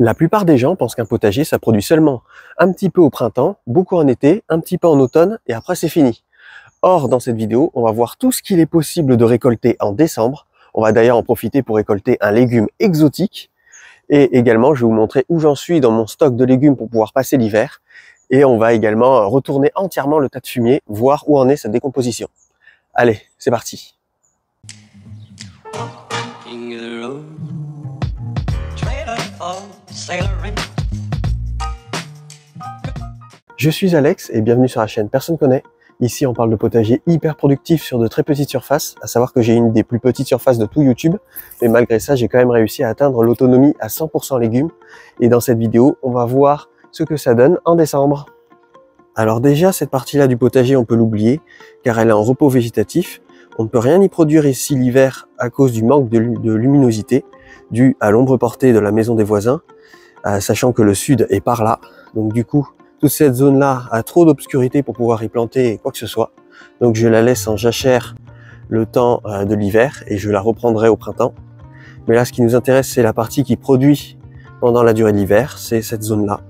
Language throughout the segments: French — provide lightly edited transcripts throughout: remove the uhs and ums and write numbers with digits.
La plupart des gens pensent qu'un potager, ça produit seulement un petit peu au printemps, beaucoup en été, un petit peu en automne, et après c'est fini. Or, dans cette vidéo, on va voir tout ce qu'il est possible de récolter en décembre. On va d'ailleurs en profiter pour récolter un légume exotique. Et également, je vais vous montrer où j'en suis dans mon stock de légumes pour pouvoir passer l'hiver. Et on va également retourner entièrement le tas de fumier, voir où en est sa décomposition. Allez, c'est parti. Je suis Alex et bienvenue sur la chaîne Personne Connaît. Ici, on parle de potager hyper productif sur de très petites surfaces, à savoir que j'ai une des plus petites surfaces de tout YouTube, mais malgré ça, j'ai quand même réussi à atteindre l'autonomie à 100% légumes. Et dans cette vidéo, on va voir ce que ça donne en décembre. Alors déjà, cette partie-là du potager, on peut l'oublier, car elle est en repos végétatif. On ne peut rien y produire ici l'hiver à cause du manque de luminosité, dû à l'ombre portée de la maison des voisins, sachant que le sud est par là. Donc du coup, toute cette zone-là a trop d'obscurité pour pouvoir y planter quoi que ce soit. Donc je la laisse en jachère le temps de l'hiver et je la reprendrai au printemps. Mais là, ce qui nous intéresse, c'est la partie qui produit pendant la durée de l'hiver, c'est cette zone-là.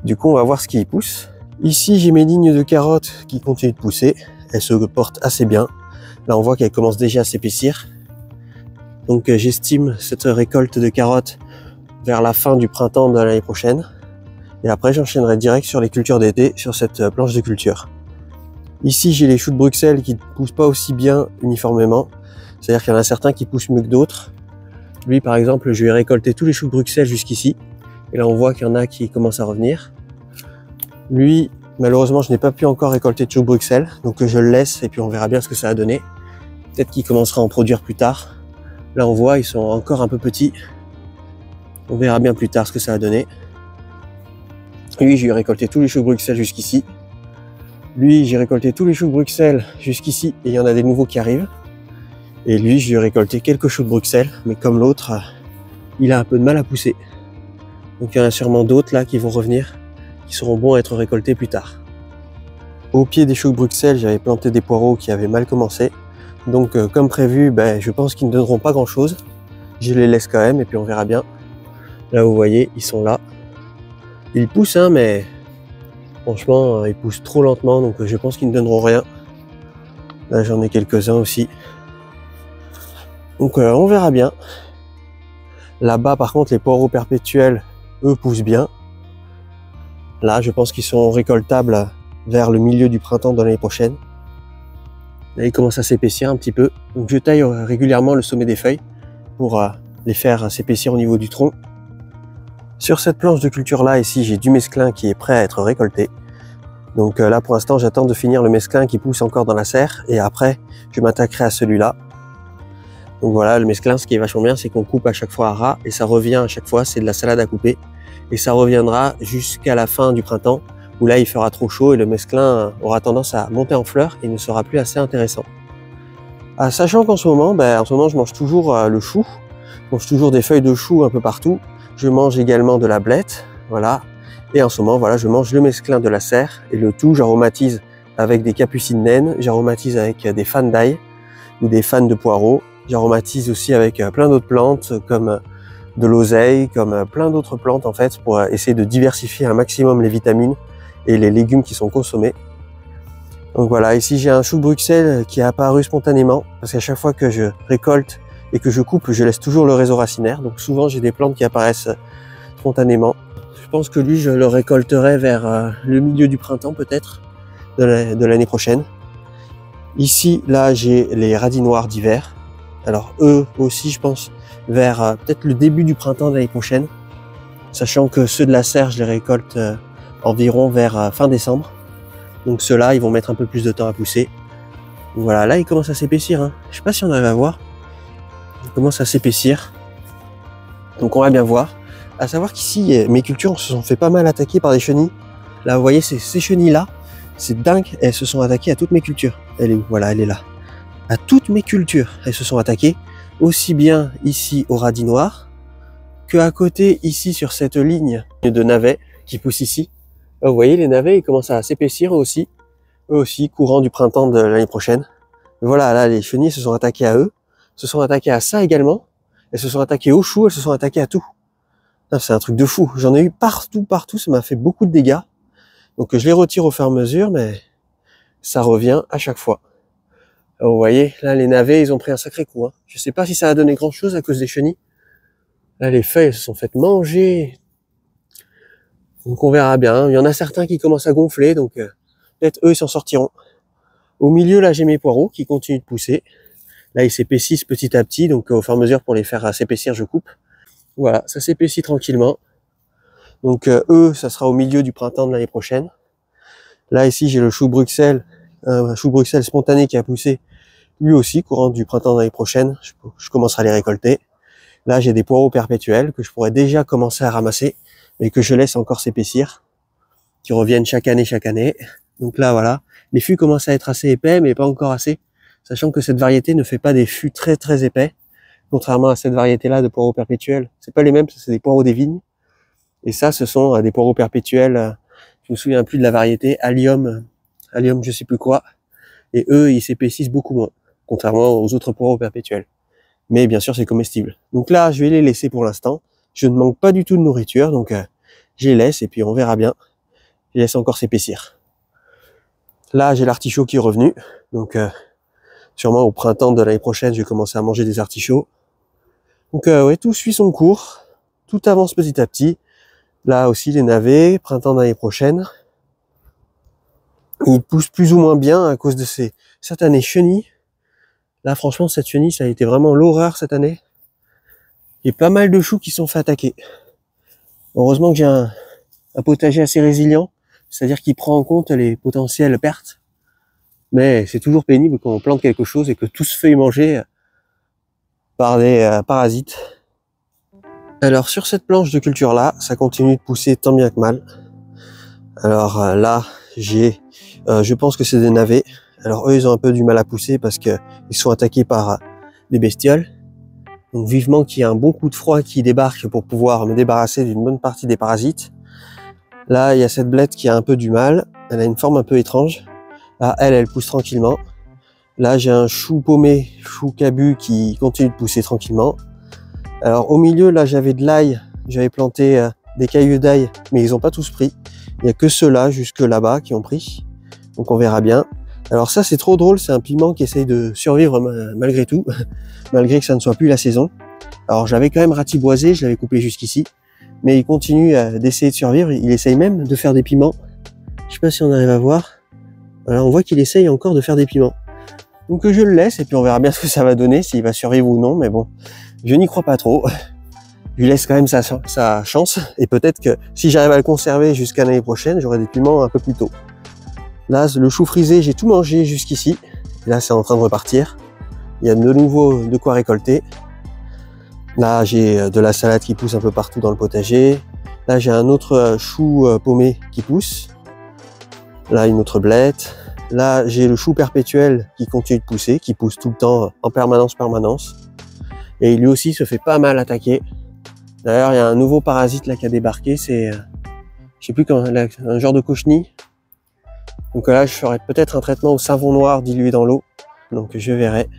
Du coup, on va voir ce qui y pousse. Ici, j'ai mes lignes de carottes qui continuent de pousser. Elles se portent assez bien. Là, on voit qu'elles commencent déjà à s'épaissir. Donc j'estime cette récolte de carottes vers la fin du printemps de l'année prochaine. Et après, j'enchaînerai direct sur les cultures d'été, sur cette planche de culture. Ici, j'ai les choux de Bruxelles qui ne poussent pas aussi bien uniformément. C'est-à-dire qu'il y en a certains qui poussent mieux que d'autres. Lui, par exemple, je vais récolter tous les choux de Bruxelles jusqu'ici. Et là, on voit qu'il y en a qui commencent à revenir. Lui, malheureusement, je n'ai pas pu encore récolter de choux de Bruxelles. Donc, je le laisse et puis on verra bien ce que ça a donné. Peut-être qu'il commencera à en produire plus tard. Là, on voit, ils sont encore un peu petits. On verra bien plus tard ce que ça a donné. Lui, j'ai récolté tous les choux de Bruxelles jusqu'ici. Lui, j'ai récolté tous les choux de Bruxelles jusqu'ici et il y en a des nouveaux qui arrivent. Et lui, j'ai récolté quelques choux de Bruxelles, mais comme l'autre, il a un peu de mal à pousser. Donc il y en a sûrement d'autres là qui vont revenir, qui seront bons à être récoltés plus tard. Au pied des choux de Bruxelles, j'avais planté des poireaux qui avaient mal commencé. Donc comme prévu, je pense qu'ils ne donneront pas grand chose. Je les laisse quand même et puis on verra bien. Là, vous voyez, ils sont là. Ils poussent, hein, mais franchement, ils poussent trop lentement, donc je pense qu'ils ne donneront rien. Là, j'en ai quelques-uns aussi. Donc, on verra bien. Là-bas, par contre, les poireaux perpétuels, eux, poussent bien. Là, je pense qu'ils sont récoltables vers le milieu du printemps de l'année prochaine. Là, ils commencent à s'épaissir un petit peu. Donc, je taille régulièrement le sommet des feuilles pour les faire s'épaissir au niveau du tronc. Sur cette planche de culture là, ici, j'ai du mesclin qui est prêt à être récolté. Donc là, pour l'instant, j'attends de finir le mesclin qui pousse encore dans la serre et après, je m'attaquerai à celui-là. Donc voilà, le mesclin, ce qui est vachement bien, c'est qu'on coupe à chaque fois à ras et ça revient à chaque fois, c'est de la salade à couper. Et ça reviendra jusqu'à la fin du printemps où là, il fera trop chaud et le mesclin aura tendance à monter en fleurs et ne sera plus assez intéressant. Sachant qu'en ce moment, je mange toujours le chou. Je mange toujours des feuilles de chou un peu partout. Je mange également de la blette, voilà. Et en ce moment, voilà, je mange le mesclin de la serre et le tout, j'aromatise avec des capucines naines, j'aromatise avec des fans d'ail ou des fans de poireaux. J'aromatise aussi avec plein d'autres plantes comme de l'oseille, comme plein d'autres plantes en fait pour essayer de diversifier un maximum les vitamines et les légumes qui sont consommés. Donc voilà, ici j'ai un chou de Bruxelles qui est apparu spontanément parce qu'à chaque fois que je récolte et que je coupe, je laisse toujours le réseau racinaire. Donc souvent, j'ai des plantes qui apparaissent spontanément. Je pense que lui, je le récolterai vers le milieu du printemps peut-être de l'année prochaine. Ici, là, j'ai les radis noirs d'hiver. Alors eux aussi, je pense, vers peut-être le début du printemps de l'année prochaine. Sachant que ceux de la serre, je les récolte environ vers fin décembre. Donc ceux-là, ils vont mettre un peu plus de temps à pousser. Donc voilà, là, ils commencent à s'épaissir. Hein. Je sais pas si on arrive à voir. Commence à s'épaissir. Donc on va bien voir. À savoir qu'ici, mes cultures se sont fait pas mal attaquer par des chenilles. Là, vous voyez, ces chenilles-là, c'est dingue, elles se sont attaquées à toutes mes cultures. Elle est où? Voilà, elle est là. À toutes mes cultures, elles se sont attaquées. Aussi bien ici au radis noir, que à côté, ici, sur cette ligne de navets qui pousse ici. Là, vous voyez, les navets, ils commencent à s'épaissir eux aussi, courant du printemps de l'année prochaine. Voilà, là, les chenilles se sont attaquées à eux. Se sont attaquées à ça également, elles se sont attaquées aux choux, elles se sont attaquées à tout. C'est un truc de fou. J'en ai eu partout, ça m'a fait beaucoup de dégâts. Donc je les retire au fur et à mesure, mais ça revient à chaque fois. Alors, vous voyez, là les navets, ils ont pris un sacré coup. Hein. Je sais pas si ça a donné grand chose à cause des chenilles. Là les feuilles se sont faites manger. Donc on verra bien. Il y en a certains qui commencent à gonfler, donc peut-être eux ils s'en sortiront. Au milieu là j'ai mes poireaux qui continuent de pousser. Là ils s'épaississent petit à petit, donc au fur et à mesure pour les faire s'épaissir je coupe. Voilà, ça s'épaissit tranquillement. Donc eux, ça sera au milieu du printemps de l'année prochaine. Là ici j'ai le chou Bruxelles, un chou Bruxelles spontané qui a poussé lui aussi courant du printemps de l'année prochaine. Je commencerai à les récolter. Là j'ai des poireaux perpétuels que je pourrais déjà commencer à ramasser, mais que je laisse encore s'épaissir, qui reviennent chaque année. Donc là voilà, les fûts commencent à être assez épais, mais pas encore assez, sachant que cette variété ne fait pas des fûts très épais. Contrairement à cette variété-là de poireaux perpétuels, c'est pas les mêmes, c'est des poireaux des vignes. Et ça, ce sont des poireaux perpétuels. Je me souviens plus de la variété Allium je sais plus quoi. Et eux, ils s'épaississent beaucoup moins, contrairement aux autres poireaux perpétuels. Mais bien sûr, c'est comestible. Donc là, je vais les laisser pour l'instant. Je ne manque pas du tout de nourriture, donc je les laisse et puis on verra bien. Je les laisse encore s'épaissir. Là, j'ai l'artichaut qui est revenu, donc sûrement au printemps de l'année prochaine, je vais commencer à manger des artichauts. Donc ouais, tout suit son cours, tout avance petit à petit. Là aussi les navets, printemps de l'année prochaine. Ils poussent plus ou moins bien à cause de cette année chenilles. Là franchement cette chenille ça a été vraiment l'horreur cette année. Il y a pas mal de choux qui sont fait attaquer. Heureusement que j'ai un potager assez résilient, c'est-à-dire qu'il prend en compte les potentielles pertes. Mais c'est toujours pénible quand on plante quelque chose et que tout se fait manger par des parasites. Alors sur cette planche de culture là, ça continue de pousser tant bien que mal. Alors là, je pense que c'est des navets. Alors eux, ils ont un peu du mal à pousser parce que ils sont attaqués par des bestioles. Donc vivement qu'il y ait un bon coup de froid qui débarque pour pouvoir me débarrasser d'une bonne partie des parasites. Là, il y a cette blette qui a un peu du mal. Elle a une forme un peu étrange. Là, elle pousse tranquillement. Là, j'ai un chou paumé, chou cabu qui continue de pousser tranquillement. Alors au milieu, là, j'avais de l'ail. J'avais planté des cailloux d'ail, mais ils n'ont pas tous pris. Il n'y a que ceux-là, jusque là-bas, qui ont pris. Donc on verra bien. Alors ça, c'est trop drôle. C'est un piment qui essaye de survivre malgré tout, malgré que ça ne soit plus la saison. Alors j'avais quand même ratiboisé, je l'avais coupé jusqu'ici. Mais il continue d'essayer de survivre. Il essaye même de faire des piments. Je sais pas si on arrive à voir. Alors on voit qu'il essaye encore de faire des piments. Donc je le laisse et puis on verra bien ce que ça va donner, s'il va survivre ou non. Mais bon, je n'y crois pas trop. Je lui laisse quand même sa chance. Et peut-être que si j'arrive à le conserver jusqu'à l'année prochaine, j'aurai des piments un peu plus tôt. Là, le chou frisé, j'ai tout mangé jusqu'ici. Là, c'est en train de repartir. Il y a de nouveau de quoi récolter. Là, j'ai de la salade qui pousse un peu partout dans le potager. Là, j'ai un autre chou paumé qui pousse. Là, une autre blette. Là, j'ai le chou perpétuel qui continue de pousser, qui pousse tout le temps en permanence. Et lui aussi se fait pas mal attaquer. D'ailleurs, il y a un nouveau parasite là qui a débarqué. C'est, je sais plus comment, un genre de cochenille. Donc là, je ferai peut-être un traitement au savon noir dilué dans l'eau. Donc je verrai.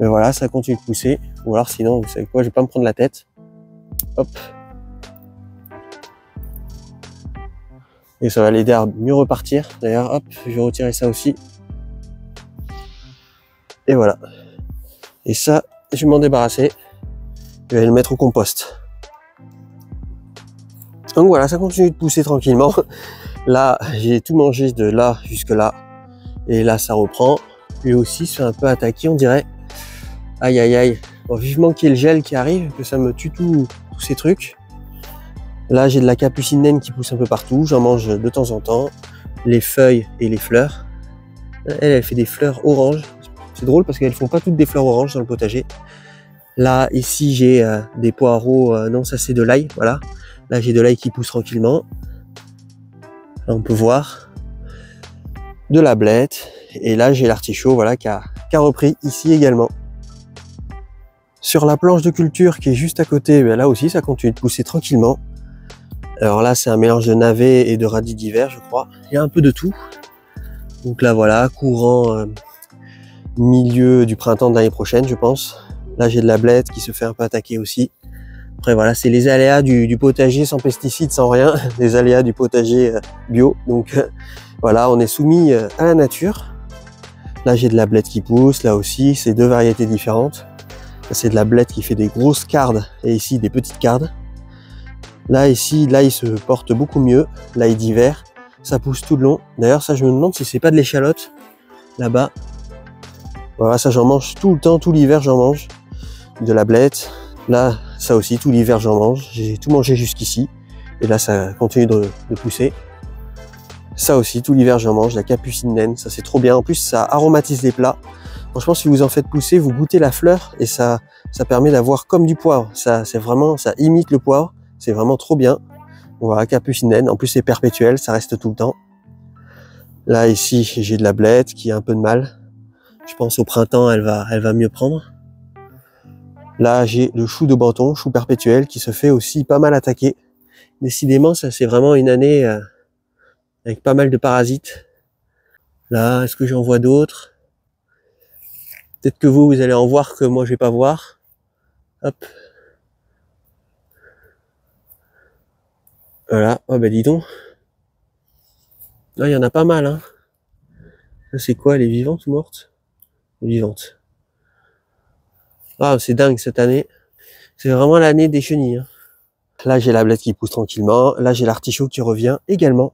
Mais voilà, ça continue de pousser. Ou alors sinon, vous savez quoi, je vais pas me prendre la tête. Hop. Et ça va l'aider à mieux repartir. D'ailleurs, hop, je vais retirer ça aussi. Et voilà. Et ça, je vais m'en débarrasser. Je vais le mettre au compost. Donc voilà, ça continue de pousser tranquillement. Là, j'ai tout mangé de là jusque là. Et là, ça reprend. Lui aussi se fait un peu attaquer, on dirait. Aïe, aïe, aïe. Bon, vivement qu'il y ait le gel qui arrive, que ça me tue tous ces trucs. Là, j'ai de la capucine naine qui pousse un peu partout. J'en mange de temps en temps. Les feuilles et les fleurs. Elle fait des fleurs oranges. C'est drôle parce qu'elles font pas toutes des fleurs oranges dans le potager. Là, ici, j'ai des poireaux. Non, ça, c'est de l'ail. Voilà. Là, j'ai de l'ail qui pousse tranquillement. Là, on peut voir. De la blette. Et là, j'ai l'artichaut, voilà, qui a repris ici également. Sur la planche de culture qui est juste à côté, ben là aussi, ça continue de pousser tranquillement. Alors là, c'est un mélange de navets et de radis d'hiver, je crois. Il y a un peu de tout. Donc là, voilà, courant milieu du printemps de l'année prochaine, je pense. Là, j'ai de la blette qui se fait un peu attaquer aussi Après voilà, c'est les aléas du potager sans pesticides, sans rien, les aléas du potager bio. Donc voilà, on est soumis à la nature. Là j'ai de la blette qui pousse, là aussi, c'est deux variétés différentes. C'est de la blette qui fait des grosses cardes et ici des petites cardes. Là ici, là il se porte beaucoup mieux, l'ail d'hiver, ça pousse tout le long. D'ailleurs ça je me demande si c'est pas de l'échalote, là-bas. Voilà, ça j'en mange tout le temps, tout l'hiver j'en mange. De la blette, là ça aussi tout l'hiver j'en mange, j'ai tout mangé jusqu'ici. Et là ça continue de pousser. Ça aussi tout l'hiver j'en mange, la capucine naine, ça c'est trop bien. En plus ça aromatise les plats. Franchement si vous en faites pousser, vous goûtez la fleur et ça permet d'avoir comme du poivre. Ça imite le poivre, c'est vraiment trop bien. Voilà, capucine naine, en plus c'est perpétuel, ça reste tout le temps. Là ici j'ai de la blette qui a un peu de mal. Je pense au printemps elle va mieux prendre. Là j'ai le chou de Banton, chou perpétuel, qui se fait aussi pas mal attaquer. Décidément ça c'est vraiment une année avec pas mal de parasites. Là, est-ce que j'en vois d'autres? Peut-être que vous allez en voir que moi je vais pas voir. Hop. Voilà, oh bah dis donc. Là il y en a pas mal hein. Ça c'est quoi, elle est vivante ou morte? Vivante. Ah c'est dingue cette année. C'est vraiment l'année des chenilles. Hein. Là j'ai la blette qui pousse tranquillement. Là j'ai l'artichaut qui revient également.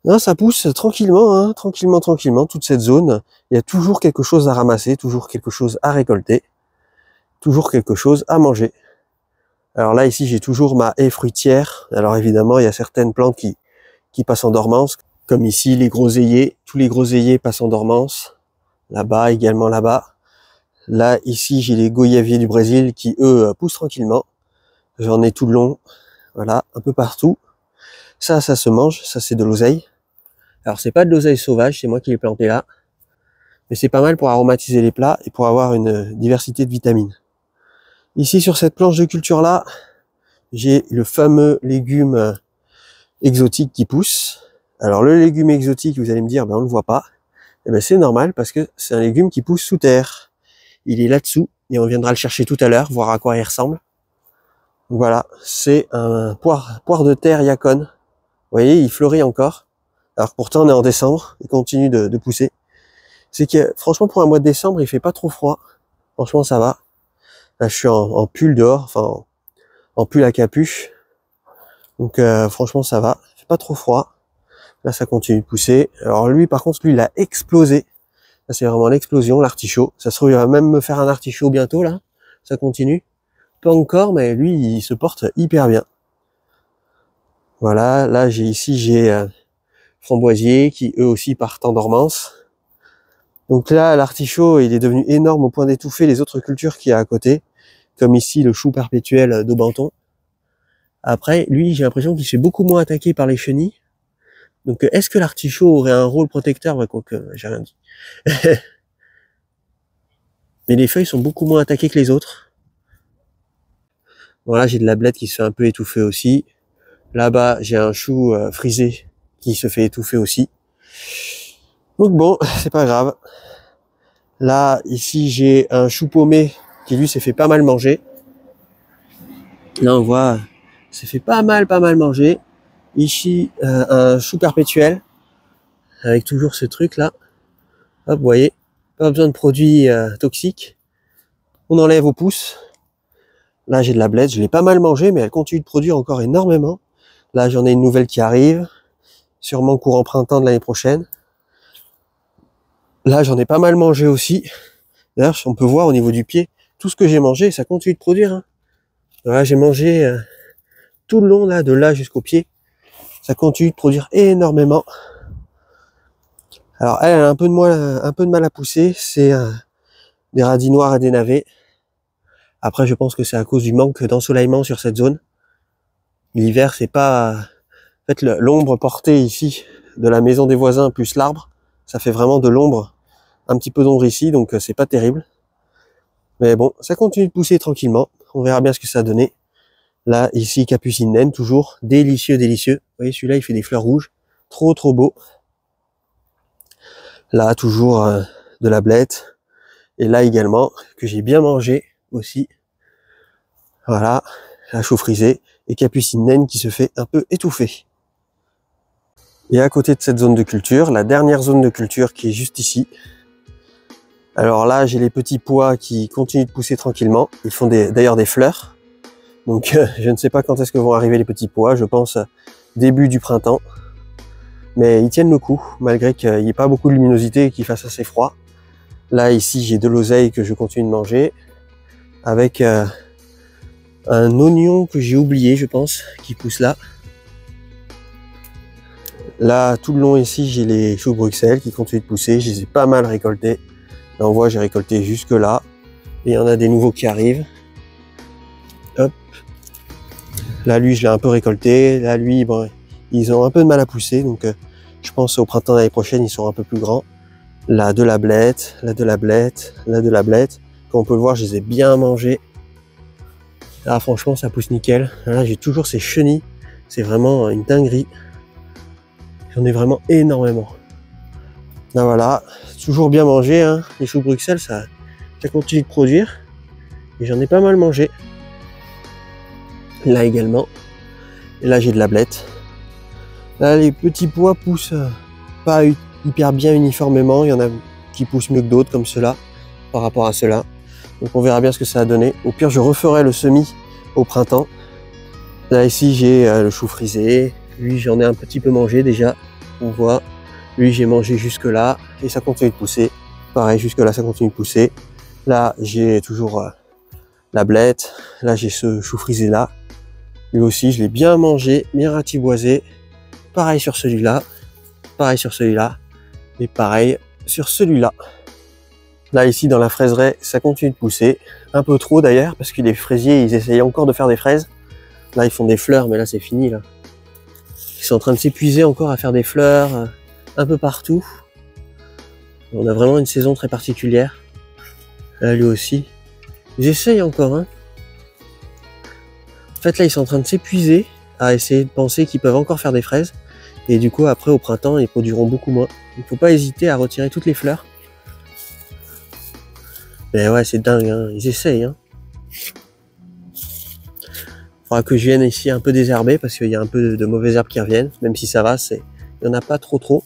Non, ça pousse tranquillement, hein, tranquillement, toute cette zone. Il y a toujours quelque chose à ramasser, toujours quelque chose à récolter, toujours quelque chose à manger. Alors là, ici, j'ai toujours ma haie fruitière. Alors évidemment, il y a certaines plantes qui passent en dormance, comme ici, les groseilliers. Tous les groseilliers passent en dormance. Là-bas, également là-bas. Là, ici, j'ai les goyaviers du Brésil qui, eux, poussent tranquillement. J'en ai tout le long. Voilà, un peu partout. Ça se mange. Ça, c'est de l'oseille. Alors c'est pas de l'oseille sauvage, c'est moi qui l'ai planté là. Mais c'est pas mal pour aromatiser les plats et pour avoir une diversité de vitamines. Ici sur cette planche de culture là, j'ai le fameux légume exotique qui pousse. Alors le légume exotique, vous allez me dire, ben on le voit pas. Eh ben c'est normal parce que c'est un légume qui pousse sous terre. Il est là-dessous et on viendra le chercher tout à l'heure, voir à quoi il ressemble. Voilà, c'est un poire de terre yacon. Vous voyez, il fleurit encore. Alors pourtant on est en décembre, il continue de pousser. C'est que franchement pour un mois de décembre il fait pas trop froid. Franchement ça va. Là je suis en pull dehors, enfin en pull à capuche. Donc franchement ça va, il fait pas trop froid. Là ça continue de pousser. Alors lui par contre lui il a explosé. Là c'est vraiment l'explosion, l'artichaut. Ça se trouve il va même me faire un artichaut bientôt là. Ça continue. Pas encore mais lui il se porte hyper bien. Voilà, là j'ai framboisiers qui eux aussi partent en dormance. Donc là, l'artichaut, il est devenu énorme au point d'étouffer les autres cultures qu'il y a à côté, comme ici le chou perpétuel d'Aubenton. Après, lui, j'ai l'impression qu'il se fait beaucoup moins attaquer par les chenilles. Donc est-ce que l'artichaut aurait un rôle protecteur? Ouais, quoique, j'ai rien dit. Mais les feuilles sont beaucoup moins attaquées que les autres. Voilà, j'ai de la blette qui se fait un peu étouffer aussi. Là-bas, j'ai un chou frisé qui se fait étouffer aussi. Donc bon, c'est pas grave. Là, ici, j'ai un chou paumé qui lui s'est fait pas mal manger. Là, on voit, s'est fait pas mal manger. Ici, un chou perpétuel avec toujours ce truc là. Hop, vous voyez, pas besoin de produits toxiques. On enlève au pouce. Là, j'ai de la blette, je l'ai pas mal mangé, mais elle continue de produire encore énormément. Là, j'en ai une nouvelle qui arrive, sûrement courant printemps de l'année prochaine. Là, j'en ai pas mal mangé aussi. D'ailleurs, on peut voir au niveau du pied, tout ce que j'ai mangé, ça continue de produire. Hein. Voilà, j'ai mangé tout le long là, de là jusqu'au pied. Ça continue de produire énormément. Alors, elle a un peu de mal à pousser. C'est des radis noirs et des navets. Après, je pense que c'est à cause du manque d'ensoleillement sur cette zone. L'hiver, c'est pas... En fait, l'ombre portée ici de la maison des voisins plus l'arbre, ça fait vraiment de l'ombre, un petit peu d'ombre ici, donc c'est pas terrible. Mais bon, ça continue de pousser tranquillement. On verra bien ce que ça a donné. Là, ici, capucine naine, toujours délicieux. Vous voyez, celui-là, il fait des fleurs rouges. Trop beau. Là, toujours de la blette. Et là également, que j'ai bien mangé aussi. Voilà. la chaux frisée, et Capucine naine qui se fait un peu étouffer. Et à côté de cette zone de culture, la dernière zone de culture qui est juste ici. Alors là, j'ai les petits pois qui continuent de pousser tranquillement. Ils font d'ailleurs des fleurs. Donc je ne sais pas quand est-ce que vont arriver les petits pois. Je pense début du printemps. Mais ils tiennent le coup, malgré qu'il n'y ait pas beaucoup de luminosité et qu'il fasse assez froid. Là, ici, j'ai de l'oseille que je continue de manger. Avec un oignon que j'ai oublié, je pense, qui pousse là. Là, tout le long ici, j'ai les choux Bruxelles qui continuent de pousser. Je les ai pas mal récoltés. Là, on voit, j'ai récolté jusque là. Et il y en a des nouveaux qui arrivent. Hop. Là, lui, je l'ai un peu récolté. Là, lui, bon, ils ont un peu de mal à pousser. Donc, je pense au printemps de l'année prochaine, ils seront un peu plus grands. Là, de la blette, là, de la blette, là, de la blette. Comme on peut le voir, je les ai bien mangés. Là, franchement, ça pousse nickel. Là, j'ai toujours ces chenilles. C'est vraiment une dinguerie. J'en ai vraiment énormément. Là, voilà. Toujours bien mangé, hein. Les choux Bruxelles, ça continue de produire. Et j'en ai pas mal mangé. Là également. Et là, j'ai de la blette. Là, les petits pois poussent pas hyper bien uniformément. Il y en a qui poussent mieux que d'autres, comme ceux-là, par rapport à ceux-là. Donc, on verra bien ce que ça a donné. Au pire, je referai le semis au printemps. Là, ici, j'ai le chou frisé. Lui, j'en ai un petit peu mangé déjà. On voit. Lui, j'ai mangé jusque là. Et ça continue de pousser. Pareil, jusque là, ça continue de pousser. Là, j'ai toujours la blette. Là, j'ai ce chou frisé là. Lui aussi, je l'ai bien mangé, bien ratiboisé. Pareil sur celui-là. Pareil sur celui-là. Et pareil sur celui-là. Là, ici, dans la fraiseraie, ça continue de pousser. Un peu trop d'ailleurs, parce que les fraisiers, ils essayent encore de faire des fraises. Là, ils font des fleurs, mais là, c'est fini, là. Ils sont en train de s'épuiser encore à faire des fleurs un peu partout. On a vraiment une saison très particulière. Là, lui aussi. Ils essayent encore, hein. En fait, là, ils sont en train de s'épuiser à essayer de penser qu'ils peuvent encore faire des fraises. Et du coup, après, au printemps, ils produiront beaucoup moins. Il ne faut pas hésiter à retirer toutes les fleurs. Mais ouais, c'est dingue, hein. Ils essayent, hein. Faudra que je vienne ici un peu désherber parce qu'il y a un peu de mauvaises herbes qui reviennent. Même si ça va, il n'y en a pas trop.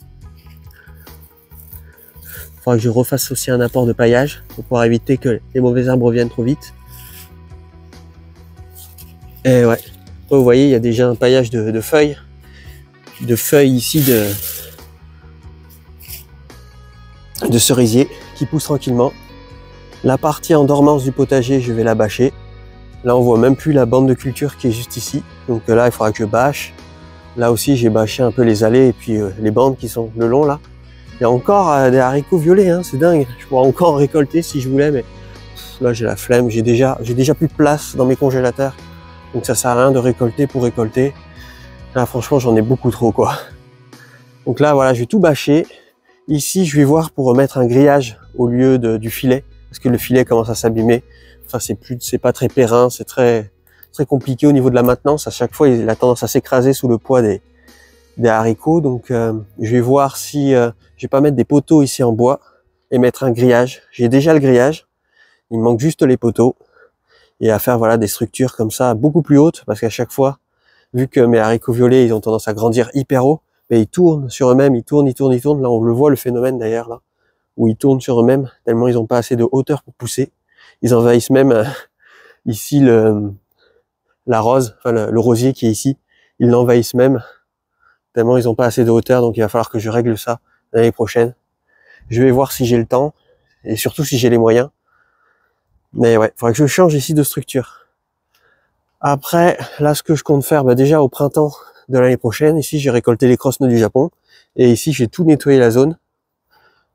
Faudra que je refasse aussi un apport de paillage pour pouvoir éviter que les mauvaises herbes reviennent trop vite. Et ouais. Vous voyez, il y a déjà un paillage de feuilles. De feuilles ici de cerisier qui poussent tranquillement. La partie en dormance du potager, je vais la bâcher. Là, on voit même plus la bande de culture qui est juste ici. Donc là, il faudra que je bâche. Là aussi, j'ai bâché un peu les allées et puis les bandes qui sont le long là. Il y a encore des haricots violets, hein, c'est dingue. Je pourrais encore en récolter si je voulais, mais là, j'ai la flemme. J'ai déjà plus de place dans mes congélateurs. Donc ça sert à rien de récolter pour récolter. Là, franchement, j'en ai beaucoup trop, quoi. Donc là, voilà, je vais tout bâcher. Ici, je vais voir pour remettre un grillage au lieu du filet. Parce que le filet commence à s'abîmer. Enfin, c'est pas très périn, c'est très compliqué au niveau de la maintenance. À chaque fois, il a tendance à s'écraser sous le poids des haricots. Donc, je vais voir si je vais pas mettre des poteaux ici en bois et mettre un grillage. J'ai déjà le grillage. Il me manque juste les poteaux. Et à faire, voilà, des structures comme ça, beaucoup plus hautes. Parce qu'à chaque fois, vu que mes haricots violets, ils ont tendance à grandir hyper haut, mais ils tournent sur eux-mêmes, ils tournent. Là, on le voit, le phénomène d'ailleurs, là, où ils tournent sur eux-mêmes, tellement ils n'ont pas assez de hauteur pour pousser. Ils envahissent même ici la rose, enfin le rosier qui est ici. Ils l'envahissent même, tellement ils n'ont pas assez de hauteur, donc il va falloir que je règle ça l'année prochaine. Je vais voir si j'ai le temps, et surtout si j'ai les moyens. Mais ouais, il faudrait que je change ici de structure. Après, là, ce que je compte faire, déjà au printemps de l'année prochaine, ici, j'ai récolté les crosse-nœuds du Japon. Et ici, j'ai tout nettoyé la zone.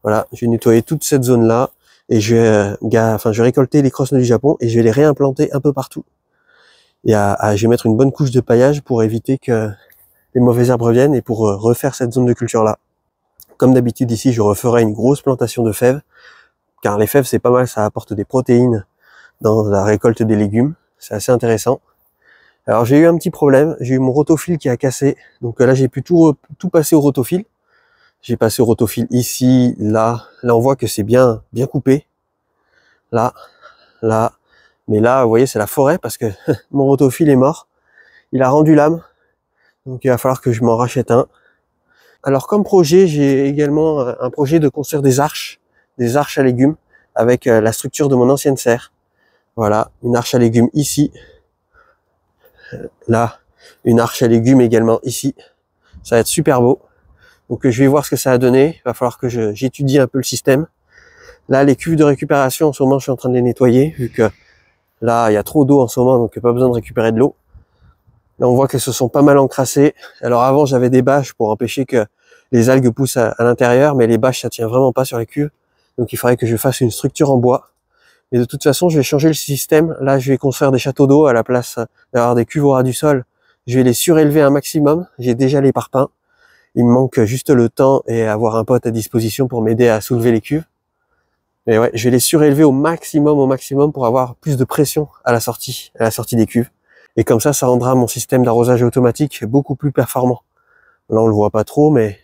Voilà, j'ai nettoyé toute cette zone-là. Et je vais récolter les crosse-nœuds du Japon et je vais les réimplanter un peu partout. Et je vais mettre une bonne couche de paillage pour éviter que les mauvaises herbes reviennent et pour refaire cette zone de culture-là. Comme d'habitude, ici, je referai une grosse plantation de fèves. Car les fèves, c'est pas mal, ça apporte des protéines dans la récolte des légumes. C'est assez intéressant. Alors j'ai eu un petit problème, j'ai eu mon rotofil qui a cassé, donc là j'ai pu tout passer au rotofil. J'ai passé au rotofil ici, là on voit que c'est bien coupé. Là, Mais là, vous voyez, c'est la forêt parce que mon rotophile est mort. Il a rendu l'âme. Donc il va falloir que je m'en rachète un. Alors comme projet, j'ai également un projet de construire des arches à légumes avec la structure de mon ancienne serre. Voilà, une arche à légumes ici. Là, une arche à légumes également ici. Ça va être super beau. Donc je vais voir ce que ça va donner. Il va falloir que j'étudie un peu le système. Là, les cuves de récupération, en ce moment, je suis en train de les nettoyer, vu que là, il y a trop d'eau en ce moment, donc il n'y a pas besoin de récupérer de l'eau. Là, on voit qu'elles se sont pas mal encrassées. Alors avant, j'avais des bâches pour empêcher que les algues poussent à l'intérieur, mais les bâches, ça tient vraiment pas sur les cuves. Donc il faudrait que je fasse une structure en bois. Mais de toute façon, je vais changer le système. Là, je vais construire des châteaux d'eau à la place d'avoir des cuves au ras du sol. Je vais les surélever un maximum. J'ai déjà les parpaings. Il me manque juste le temps et avoir un pote à disposition pour m'aider à soulever les cuves. Mais ouais, je vais les surélever au maximum pour avoir plus de pression à la sortie des cuves. Et comme ça rendra mon système d'arrosage automatique beaucoup plus performant. Là, on le voit pas trop, mais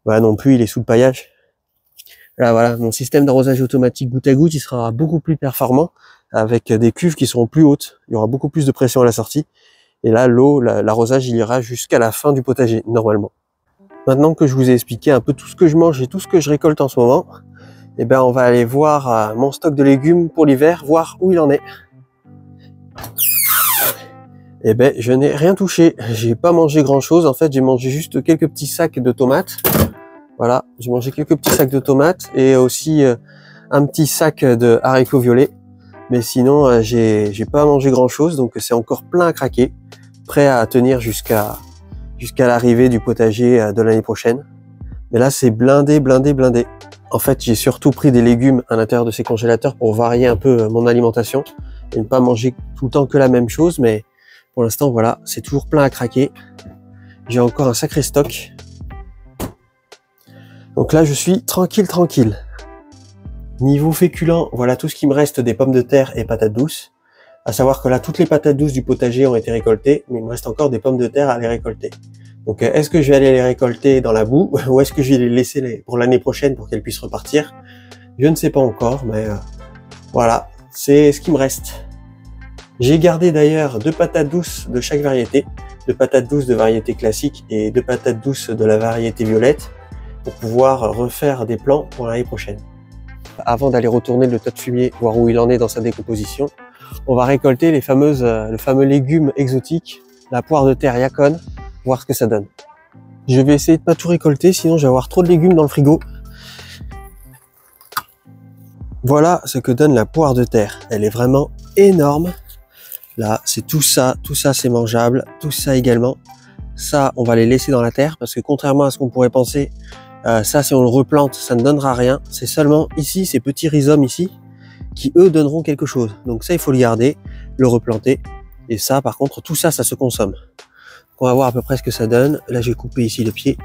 bah non plus, il est sous le paillage. Là, voilà, mon système d'arrosage automatique goutte à goutte, il sera beaucoup plus performant avec des cuves qui seront plus hautes. Il y aura beaucoup plus de pression à la sortie. Et là, l'eau, l'arrosage, il ira jusqu'à la fin du potager, normalement. Maintenant que je vous ai expliqué un peu tout ce que je mange et tout ce que je récolte en ce moment, eh ben, on va aller voir mon stock de légumes pour l'hiver, voir où il en est. Eh ben, je n'ai rien touché. J'ai pas mangé grand chose. En fait, j'ai mangé juste quelques petits sacs de tomates. Voilà, j'ai mangé quelques petits sacs de tomates et aussi un petit sac de haricots violets. Mais sinon, j'ai pas mangé grand chose, donc c'est encore plein à craquer, prêt à tenir jusqu'à l'arrivée du potager de l'année prochaine. Mais là, c'est blindé. En fait, j'ai surtout pris des légumes à l'intérieur de ces congélateurs pour varier un peu mon alimentation et ne pas manger tout le temps que la même chose. Mais pour l'instant, voilà, c'est toujours plein à craquer. J'ai encore un sacré stock. Donc là, je suis tranquille. Niveau féculents, voilà tout ce qui me reste des pommes de terre et patates douces. À savoir que là, toutes les patates douces du potager ont été récoltées, mais il me reste encore des pommes de terre à les récolter. Donc est-ce que je vais aller les récolter dans la boue ou est-ce que je vais les laisser pour l'année prochaine pour qu'elles puissent repartir? Je ne sais pas encore, mais voilà, c'est ce qui me reste. J'ai gardé d'ailleurs 2 patates douces de chaque variété, 2 patates douces de variété classique et 2 patates douces de la variété violette, pour pouvoir refaire des plans pour l'année prochaine. Avant d'aller retourner le tas de fumier, voir où il en est dans sa décomposition, on va récolter le fameux légume exotique, la poire de terre Yacon, voir ce que ça donne. Je vais essayer de pas tout récolter, sinon je vais avoir trop de légumes dans le frigo. Voilà ce que donne la poire de terre. Elle est vraiment énorme. Là, c'est tout ça c'est mangeable, tout ça également. Ça, on va les laisser dans la terre parce que contrairement à ce qu'on pourrait penser, ça, si on le replante, ça ne donnera rien. C'est seulement ici, ces petits rhizomes ici, qui eux donneront quelque chose. Donc ça, il faut le garder, le replanter. Et ça, par contre, tout ça, ça se consomme. Donc, on va voir à peu près ce que ça donne. Là, j'ai coupé ici le pied.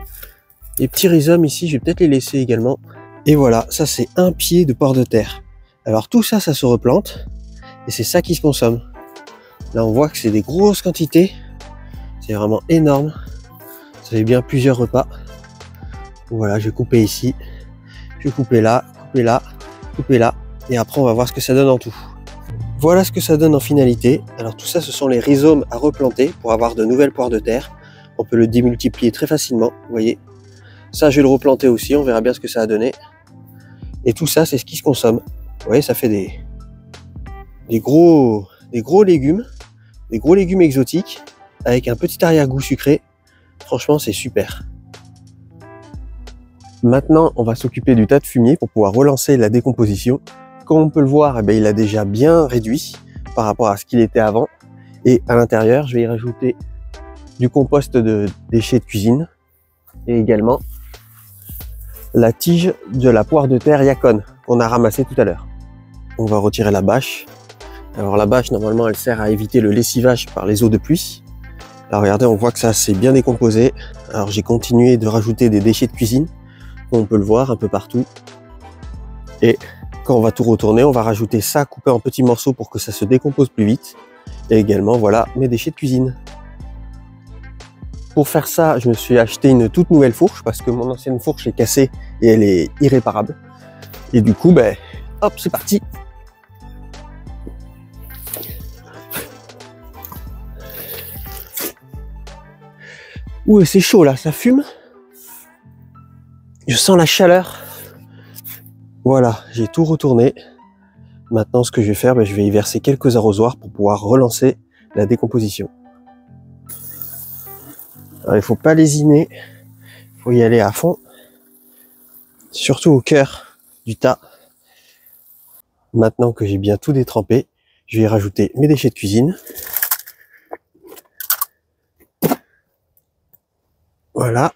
Les petits rhizomes ici, je vais peut-être les laisser également. Et voilà, ça, c'est un pied de poire de terre. Alors tout ça, ça se replante. Et c'est ça qui se consomme. Là, on voit que c'est des grosses quantités. C'est vraiment énorme. Ça fait bien plusieurs repas. Voilà, je vais couper ici, je vais couper là, et après on va voir ce que ça donne en tout. Voilà ce que ça donne en finalité. Alors tout ça, ce sont les rhizomes à replanter pour avoir de nouvelles poires de terre. On peut le démultiplier très facilement, vous voyez. Ça, je vais le replanter aussi, on verra bien ce que ça a donné. Et tout ça, c'est ce qui se consomme. Vous voyez, ça fait des gros légumes, exotiques, avec un petit arrière-goût sucré. Franchement, c'est super. Maintenant, on va s'occuper du tas de fumier pour pouvoir relancer la décomposition. Comme on peut le voir, eh bien, il a déjà bien réduit par rapport à ce qu'il était avant. Et à l'intérieur, je vais y rajouter du compost de déchets de cuisine et également la tige de la poire de terre Yacon qu'on a ramassée tout à l'heure. On va retirer la bâche. Alors la bâche, normalement, elle sert à éviter le lessivage par les eaux de pluie. Là, regardez, on voit que ça s'est bien décomposé. Alors j'ai continué de rajouter des déchets de cuisine. On peut le voir un peu partout. Et quand on va tout retourner, on va rajouter ça coupé en petits morceaux pour que ça se décompose plus vite. Et également, voilà, mes déchets de cuisine. Pour faire ça, je me suis acheté une toute nouvelle fourche parce que mon ancienne fourche est cassée et elle est irréparable. Et du coup, ben, hop, c'est parti. Ouh, c'est chaud là, ça fume. Je sens la chaleur. Voilà, j'ai tout retourné. Maintenant, ce que je vais faire, je vais y verser quelques arrosoirs pour pouvoir relancer la décomposition. Alors, il faut pas lésiner, il faut y aller à fond, surtout au cœur du tas. Maintenant que j'ai bien tout détrempé, je vais y rajouter mes déchets de cuisine. Voilà.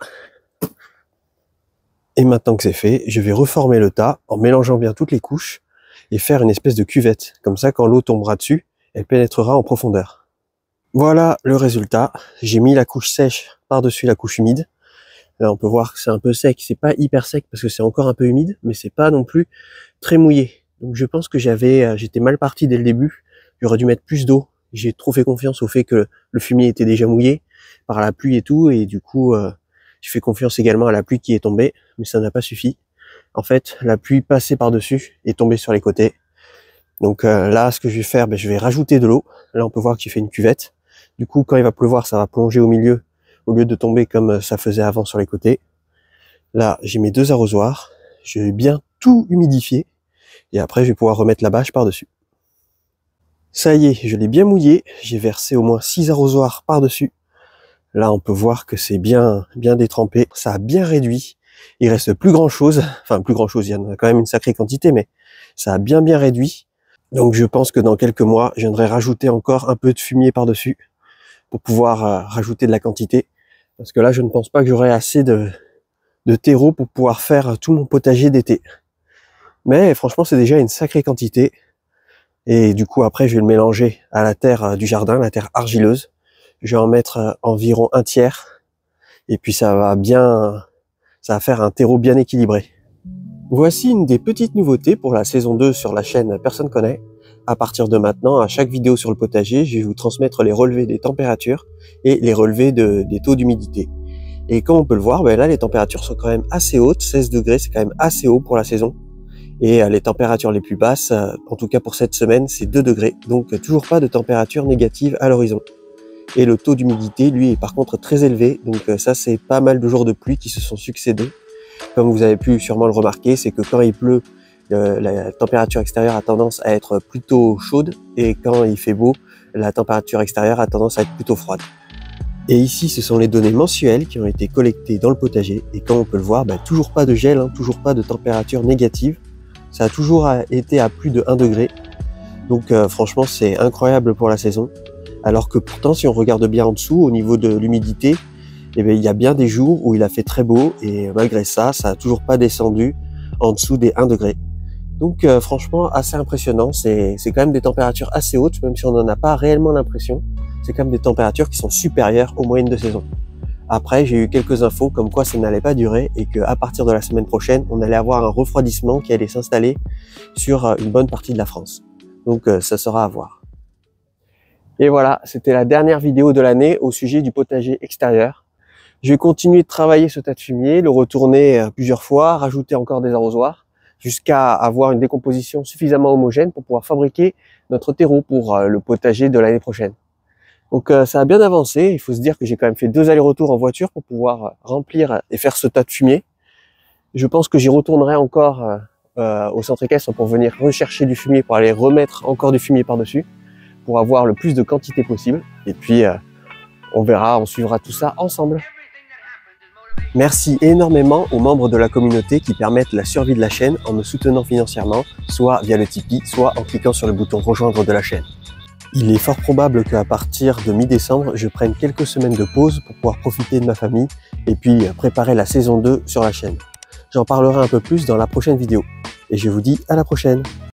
Et maintenant que c'est fait, je vais reformer le tas en mélangeant bien toutes les couches et faire une espèce de cuvette. Comme ça, quand l'eau tombera dessus, elle pénétrera en profondeur. Voilà le résultat. J'ai mis la couche sèche par-dessus la couche humide. Là, on peut voir que c'est un peu sec. C'est pas hyper sec parce que c'est encore un peu humide, mais c'est pas non plus très mouillé. Donc je pense que j'étais mal parti dès le début. J'aurais dû mettre plus d'eau. J'ai trop fait confiance au fait que le fumier était déjà mouillé par la pluie et tout, et du coup, je fais confiance également à la pluie qui est tombée, mais ça n'a pas suffi. En fait, la pluie passée par-dessus est tombée sur les côtés. Donc là, ce que je vais faire, je vais rajouter de l'eau. Là, on peut voir que j'ai fait une cuvette. Du coup, quand il va pleuvoir, ça va plonger au milieu, au lieu de tomber comme ça faisait avant sur les côtés. Là, j'ai mes 2 arrosoirs. Je vais bien tout humidifier. Et après, je vais pouvoir remettre la bâche par-dessus. Ça y est, je l'ai bien mouillé. J'ai versé au moins 6 arrosoirs par-dessus. Là, on peut voir que c'est bien détrempé. Ça a bien réduit. Il reste plus grand chose. Enfin, plus grand chose, il y en a quand même une sacrée quantité, mais ça a bien réduit. Donc, je pense que dans quelques mois, je viendrai rajouter encore un peu de fumier par-dessus pour pouvoir rajouter de la quantité. Parce que là, je ne pense pas que j'aurai assez de terreau pour pouvoir faire tout mon potager d'été. Mais franchement, c'est déjà une sacrée quantité. Et du coup, après, je vais le mélanger à la terre du jardin, la terre argileuse. Je vais en mettre environ 1/3. Et puis ça va faire un terreau bien équilibré. Voici une des petites nouveautés pour la saison 2 sur la chaîne Personne Connaît. À partir de maintenant, à chaque vidéo sur le potager, je vais vous transmettre les relevés des températures et les relevés des taux d'humidité. Et comme on peut le voir, là, les températures sont quand même assez hautes. 16 degrés, c'est quand même assez haut pour la saison. Et les températures les plus basses, en tout cas pour cette semaine, c'est 2 degrés. Donc toujours pas de température négative à l'horizon. Et le taux d'humidité, lui, est par contre très élevé. Donc ça, c'est pas mal de jours de pluie qui se sont succédés. Comme vous avez pu sûrement le remarquer, c'est que quand il pleut, la température extérieure a tendance à être plutôt chaude. Et quand il fait beau, la température extérieure a tendance à être plutôt froide. Et ici, ce sont les données mensuelles qui ont été collectées dans le potager. Et comme on peut le voir, toujours pas de gel, toujours pas de température négative. Ça a toujours été à plus de 1 degré. Donc franchement, c'est incroyable pour la saison. Alors que pourtant, si on regarde bien en dessous, au niveau de l'humidité, il y a bien des jours où il a fait très beau. Et malgré ça, ça n'a toujours pas descendu en dessous des 1 degré. Donc franchement, assez impressionnant. C'est quand même des températures assez hautes, même si on n'en a pas réellement l'impression. C'est quand même des températures qui sont supérieures aux moyennes de saison. Après, j'ai eu quelques infos comme quoi ça n'allait pas durer et qu'à partir de la semaine prochaine, on allait avoir un refroidissement qui allait s'installer sur une bonne partie de la France. Donc ça sera à voir. Et voilà, c'était la dernière vidéo de l'année au sujet du potager extérieur. Je vais continuer de travailler ce tas de fumier, le retourner plusieurs fois, rajouter encore des arrosoirs, jusqu'à avoir une décomposition suffisamment homogène pour pouvoir fabriquer notre terreau pour le potager de l'année prochaine. Donc ça a bien avancé. Il faut se dire que j'ai quand même fait 2 allers-retours en voiture pour pouvoir remplir et faire ce tas de fumier. Je pense que j'y retournerai encore au centre équestre pour venir rechercher du fumier, pour aller remettre encore du fumier par-dessus, pour avoir le plus de quantité possible. Et puis on verra, on suivra tout ça ensemble. Merci énormément aux membres de la communauté qui permettent la survie de la chaîne en me soutenant financièrement, soit via le Tipeee, soit en cliquant sur le bouton rejoindre de la chaîne. Il est fort probable qu'à partir de mi-décembre, je prenne quelques semaines de pause pour pouvoir profiter de ma famille et puis préparer la saison 2 sur la chaîne. J'en parlerai un peu plus dans la prochaine vidéo. Et je vous dis à la prochaine.